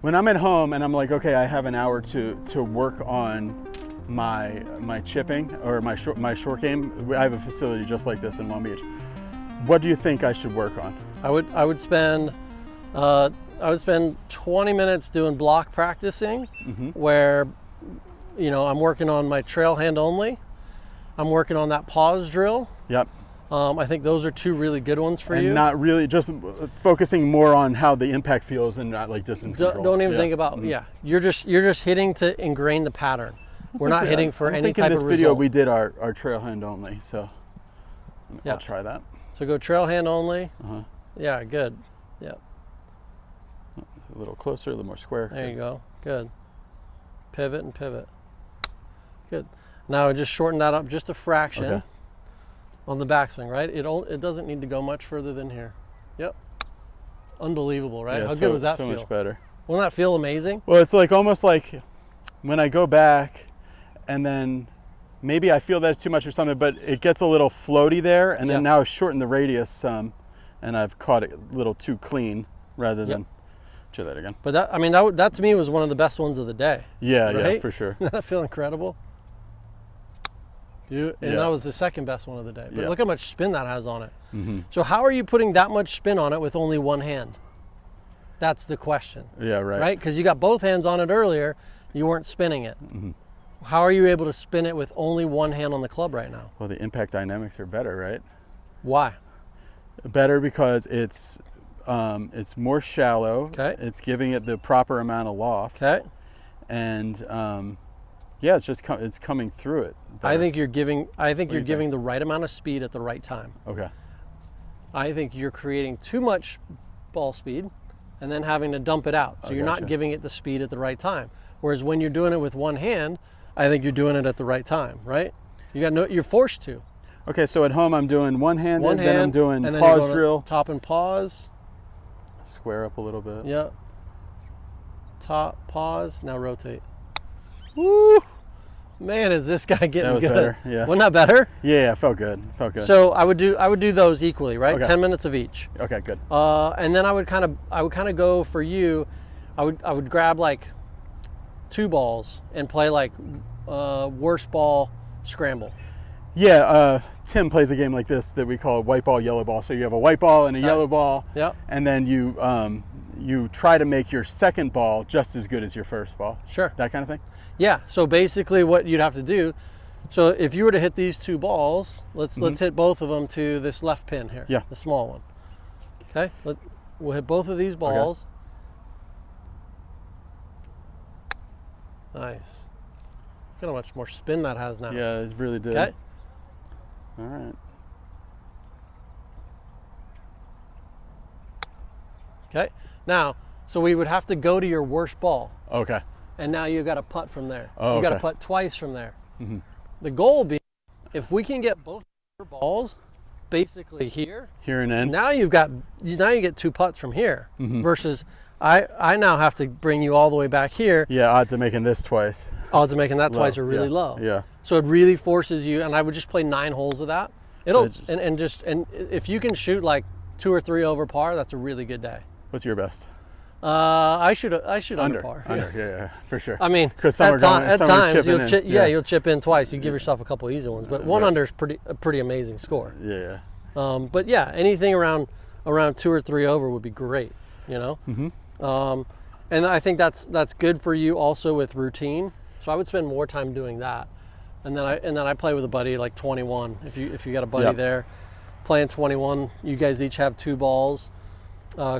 when I'm at home and I'm like, okay, I have an hour to work on my chipping or my short game. I have a facility just like this in Long Beach. What do you think I should work on? I would spend 20 minutes doing block practicing, where, you know, I'm working on my trail hand only. I'm working on that pause drill. Yep. I think those are two really good ones for you. And not really, just focusing more on how the impact feels and not like distance control. Don't even think about, you're just hitting to ingrain the pattern. We're not hitting for any type of result. In this video we did our trail hand only, so I'll try that. So go trail hand only. Yeah, good. Yeah. A little closer, a little more square. There you go. Good. Pivot and pivot. Good. Now I just shorten that up just a fraction on the backswing, right? It doesn't need to go much further than here. Yep. Unbelievable, right? Yeah, How good was that feel? So much better. Won't that feel amazing? Well, it's like almost like when I go back and then maybe I feel that's too much or something, but it gets a little floaty there, and then now I've shortened the radius some, and I've caught it a little too clean rather than try that again. But that, I mean, that to me was one of the best ones of the day. Yeah, right? yeah, for sure. Doesn't that feel incredible? And that was the second best one of the day. But look how much spin that has on it. So how are you putting that much spin on it with only one hand? That's the question. Yeah, right. Right? Because you got both hands on it earlier, you weren't spinning it. How are you able to spin it with only one hand on the club right now? Well, the impact dynamics are better, right? Why? Better because it's more shallow. Okay. It's giving it the proper amount of loft. Okay. And yeah, it's coming through it better. I think you're giving the right amount of speed at the right time. Okay. I think you're creating too much ball speed and then having to dump it out. So you're not giving it the speed at the right time. Whereas when you're doing it with one hand, I think you're doing it at the right time, right? You're forced to. Okay, so at home I'm doing one-handed, then I'm doing pause drill. Top and pause. Square up a little bit. Yep. Top, pause, now rotate. Woo! Man, is this guy getting good. Better, yeah. Wasn't that better? Yeah, felt good. Felt good. So I would do those equally, right? Okay. 10 minutes of each. Okay, good. And then I would kind of go for you. I would grab like 2 balls and play like worst ball scramble. Yeah, Tim plays a game like this that we call white ball, yellow ball. So you have a white ball and a yellow ball, and then you try to make your second ball just as good as your first ball. Sure. That kind of thing? Yeah, so basically what you'd have to do, so if you were to hit these 2 balls, let's hit both of them to this left pin here, the small one. Okay, we'll hit both of these balls. Okay. Nice. Look at how much more spin that has now. Yeah, it really did. Okay. All right. Okay. Now, so we would have to go to your worst ball. Okay. And now you've got to putt from there. Oh, you've got to putt twice from there. The goal being, if we can get both your balls basically here and in. Now you get 2 putts from here versus I now have to bring you all the way back here. Yeah, odds of making this twice. Odds of making that twice are really low. Yeah. So it really forces you, and I would just play 9 holes of that. And if you can shoot like 2 or 3 over par, that's a really good day. What's your best? I shoot under par. Yeah, for sure. I mean, at times you'll chip in twice. You give yourself a couple easy ones, but 1 under is a pretty amazing score. Yeah. But yeah, anything around 2 or 3 over would be great. You know. And I think that's good for you also with routine. So I would spend more time doing that, and then I play with a buddy like 21. If you got a buddy there, playing 21, you guys each have 2 balls.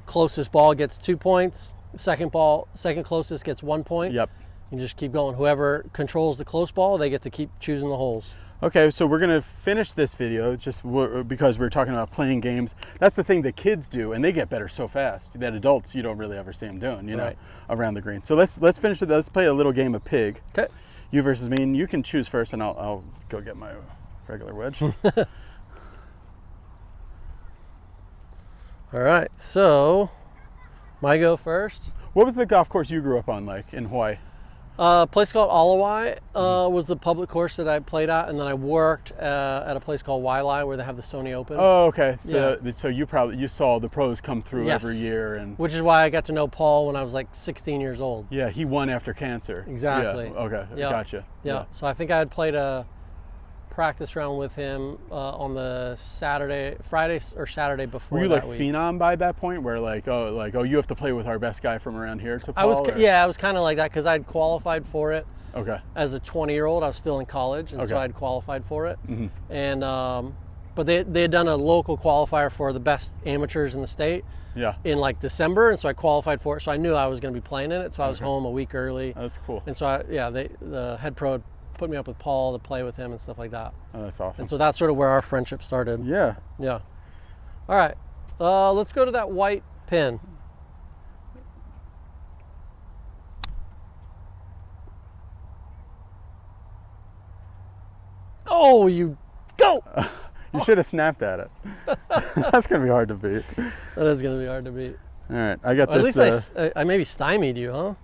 Closest ball gets 2 points. Second closest gets 1 point. Yep. You just keep going. Whoever controls the close ball, they get to keep choosing the holes. Okay, so we're gonna finish this video just because we're talking about playing games. That's the thing that kids do, and they get better so fast that adults you don't really ever see them doing, you know, around the green. So let's finish with that. Let's play a little game of pig. Okay. You versus me, and you can choose first, and I'll go get my regular wedge. All right, so my go first. What was the golf course you grew up on like in Hawaii? A place called Alawai was the public course that I played at, and then I worked at a place called Wailai where they have the Sony Open. Oh, okay. So you saw the pros come through every year, and which is why I got to know Paul when I was like 16 years old. Yeah, he won after cancer. Exactly. Yeah. Okay. Yeah. Gotcha. Yeah. So I think I had played a practice round with him on the Friday or Saturday before. Were you that like week. phenom by that point, where oh you have to play with our best guy from around here to Paul? I was kind of like that because I'd qualified for it. Okay. As a 20-year-old, I was still in college, and so I'd qualified for it. Mm-hmm. And but they had done a local qualifier for the best amateurs in the state. Yeah. In like December, and so I qualified for it. So I knew I was going to be playing in it. So I was home a week early. Oh, that's cool. And so the head pro had put me up with Paul to play with him and stuff like that. Oh, that's awesome. And so that's sort of where our friendship started. Yeah. Yeah. All right. Let's go to that white pin. Oh, you go! You should have snapped at it. That's going to be hard to beat. That is going to be hard to beat. All right. I got this. At least I maybe stymied you, huh?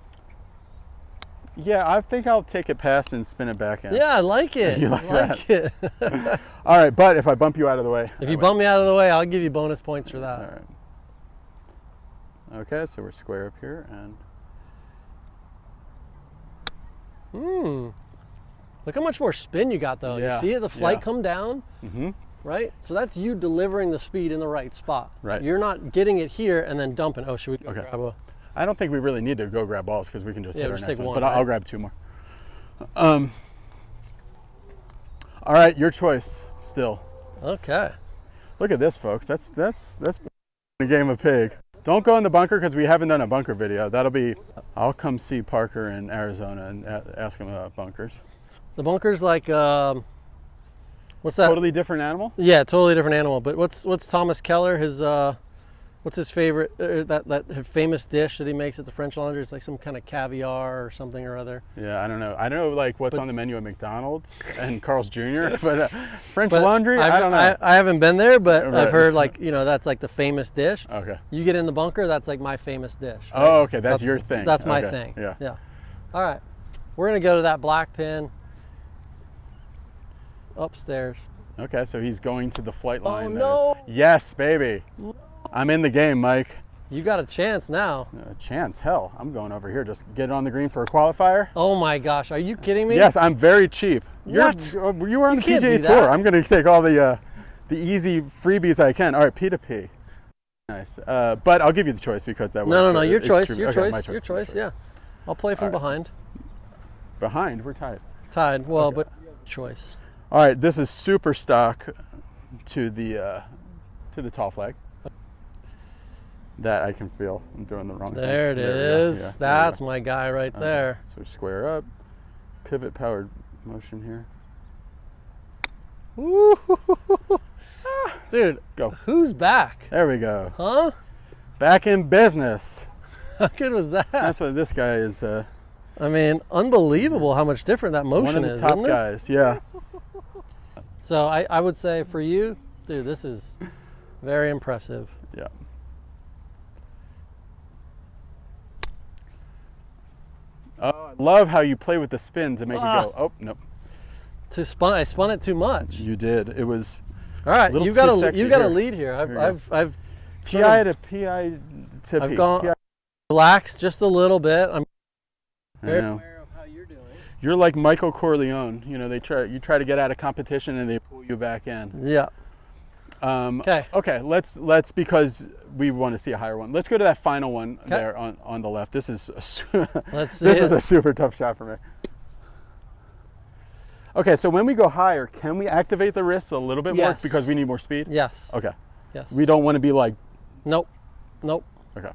Yeah, I think I'll take it past and spin it back in. Yeah, I like it. You like that? It. All right, but if I bump you out of the way. If you bump me out of the way, I'll give you bonus points for that. All right. Okay, so we're square up here, and look how much more spin you got, though. Yeah. You see it, the flight come down, right? So that's you delivering the speed in the right spot. Right. You're not getting it here and then dumping. Oh, should we go grab a... I don't think we really need to go grab balls because we can just hit our just next take one. one, But right? I'll grab two more. All right, your choice still. Okay. Look at this, folks. That's a game of pig. Don't go in the bunker because we haven't done a bunker video. I'll come see Parker in Arizona and ask him about bunkers. The bunker's like, what's that? Totally different animal? Yeah, totally different animal. But what's Thomas Keller, what's his favorite, that famous dish that he makes at the French Laundry? It's like some kind of caviar or something or other. Yeah, I don't know. I don't know like what's on the menu at McDonald's and Carl's Jr., but French Laundry, I don't know. I haven't been there, but Right. I've heard that's like the famous dish. Okay. You get in the bunker, that's like my famous dish. Right? Oh, okay. That's your thing. That's my Okay. thing. Yeah. Yeah. All right. We're going to go to that black pin upstairs. Okay, so he's going to the flight line. Oh, there. no. Yes, baby. I'm in the game, Mike. You got a chance now. Chance? Hell, I'm going over here. Just get on the green for a qualifier. Oh my gosh, are you kidding me? Yes, I'm very cheap. What? You are on the can't PGA do Tour. that. I'm going to take all the easy freebies I can. All right, P to P. Nice. But I'll give you the choice because that was No, your choice. extreme. Your Okay, choice. my choice. Your choice. Yeah. I'll play from behind. Behind, we're tied. Tied. Well, but choice. All right, this is super stock to the tall flag. That I can feel. I'm doing the wrong thing. There it is. Yeah, That's my guy right there. So square up, pivot powered motion here. Woo. Dude, Go. who's back? There we go. Huh? Back in business. How good was that? That's what this guy is. I mean, unbelievable how much different that motion One of the is, top isn't it? guys. Yeah. So I would say for you, dude, this is very impressive. Yeah. Oh, I love how you play with the spin to make it go. Oh, nope. I spun it too much. You did. It was All right, little you got too sexy a here. lead here. I've sort PI of- to PI to I've P. gone PI. relaxed just a little bit. I'm I very know. aware of how you're doing. You're like Michael Corleone. You know, you try to get out of competition and they pull you back in. Yeah. Okay. Okay. Let's because we want to see a higher one. Let's go to that final one there on the left. This is Let's see this it. is a super tough shot for me. Okay, so when we go higher, can we activate the wrists a little bit more Yes. because we need more speed? Yes. Okay. Yes. We don't want to be like. Nope. Nope. Okay.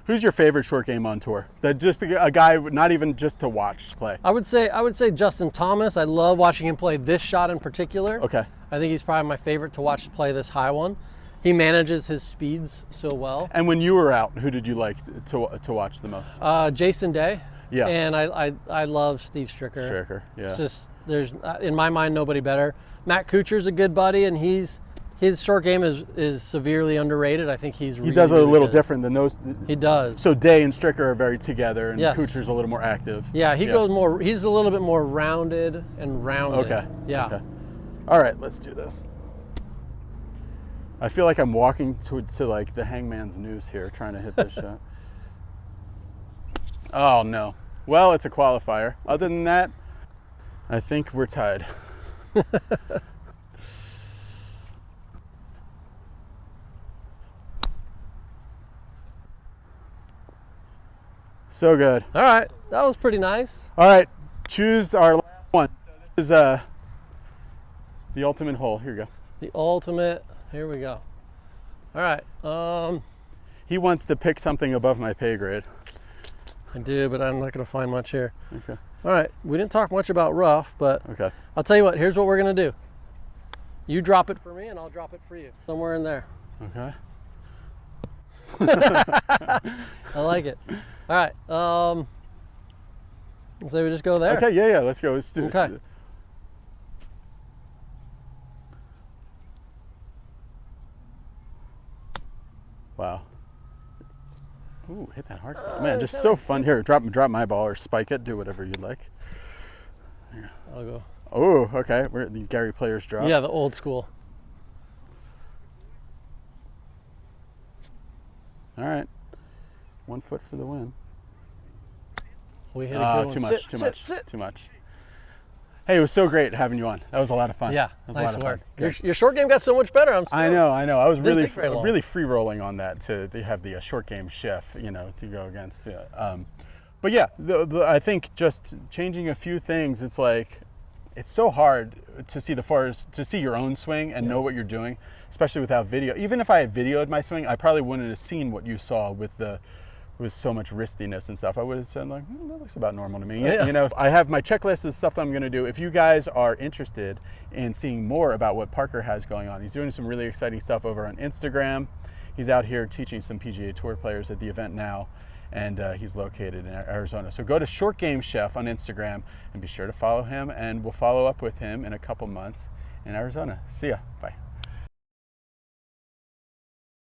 Who's your favorite short game on tour? That just a guy, not even just to watch play. I would say Justin Thomas. I love watching him play this shot in particular. Okay. I think he's probably my favorite to watch play this high one. He manages his speeds so well. And when you were out, who did you like to watch the most? Jason Day. Yeah. And I love Steve Stricker. Stricker, yeah. It's just there's in my mind nobody better. Matt Kuchar's a good buddy, and he's His short game is severely underrated. I think he's really, He does it a really little good. different than those. He does. So Day and Stricker are very together, and Yes. Kuchar's a little more active. Yeah, he goes more. He's a little bit more rounded and rounded. Okay. Yeah. Okay. All right, let's do this. I feel like I'm walking to like the hangman's noose here, trying to hit this shot. Oh no. Well, it's a qualifier. Other than that, I think we're tied. So good. All right, that was pretty nice. All right, choose our last one. So this is the ultimate hole. Here you go. The ultimate. Here we go. All right. He wants to pick something above my pay grade. I do, but I'm not going to find much here. Okay. All right. We didn't talk much about rough, but Okay. I'll tell you what. Here's what we're going to do. You drop it for me, and I'll drop it for you. Somewhere in there. Okay. I like it. All right. So we just go there. Okay. Yeah. Let's go. Let's do Okay. this. Wow. Ooh, hit that hard spot. Man, just so fun. Here, drop my ball or spike it. Do whatever you'd like. I'll go. Oh, okay. Where the Gary players drop. Yeah, the old school. All right. 1 foot for the win. We hit a good one. Too much. Sit, Too sit, much. sit. Too much. Hey, it was so great having you on. That was a lot of fun. Yeah, That was a nice lot of work. fun. Your short game got so much better. I'm I know. I was Didn't really, take very long. really free rolling on that to have the short game chef, to go against. But yeah, I think just changing a few things. It's like, it's so hard to see to see your own swing and know what you're doing, especially without video. Even if I had videoed my swing, I probably wouldn't have seen what you saw with so much wristiness and stuff. I would have said like, that looks about normal to me. Yeah. I have my checklist of stuff that I'm going to do. If you guys are interested in seeing more about what Parker has going on, he's doing some really exciting stuff over on Instagram. He's out here teaching some PGA Tour players at the event now, and he's located in Arizona. So go to Short Game Chef on Instagram and be sure to follow him, and we'll follow up with him in a couple months in Arizona. See ya. Bye.